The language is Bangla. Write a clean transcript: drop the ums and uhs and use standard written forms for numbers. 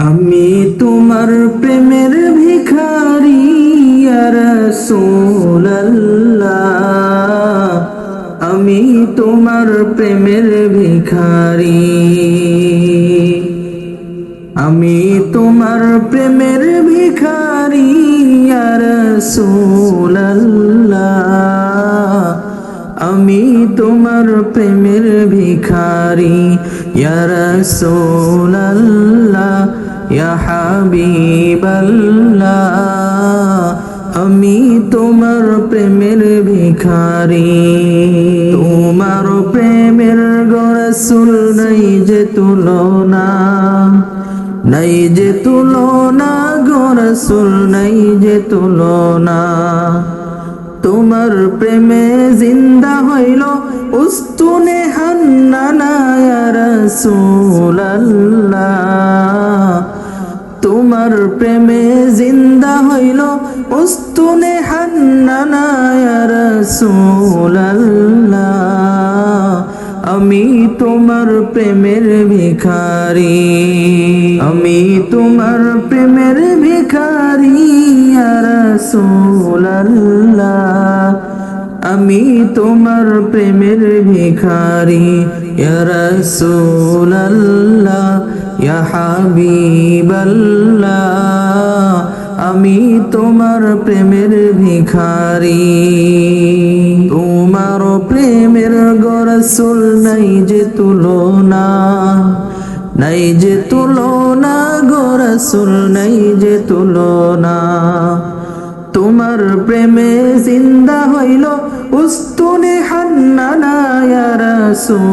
আমি তোমার প্রেমের ভিখারি ইয়া রাসূলুল্লাহ, আমি তোমার প্রেমের ভিখারি, আমি তোমার প্রেমের ভিখারি ইয়া রাসূলুল্লাহ, আমি তোমার প্রেমের ভিখারি ইয়া রাসূলুল্লাহ, ইয়া হাবিবাল্লাহ, আমি তোমার প্রেমের ভিখারি। তোমার প্রেমের গো রাসূল নাই যে তুলনা, নাই যে তুলনা গো রাসূল নাই যে তুলনা। তোমার প্রেমে জিন্দা হইল উস্তুনে হান্নানা ইয়া রাসূলুল্লাহ, তোমার প্রেমে জিন্দা হইল উস্তুনে হান্নানা ইয়া রাসূলুল্লাহ, আমি তোমার প্রেমের ভিখারি, আমি তোমার প্রেমের ভিখারি ইয়া রাসূলুল্লাহ, আমি তোমার প্রেমের ভিখারি ইয়া রাসূলুল্লাহ, ইয়া হাবিবাল্লাহ, আমি তোমার প্রেমের ভিখারি। তোমার প্রেমের গো রাসূল নাই যে তুলনা, নাই যে তুলনা গো রাসূল নাই যে তুলনা। তোমার প্রেমে জিন্দা হইল উস্তুনে হান্নানা ইয়া রাসূল।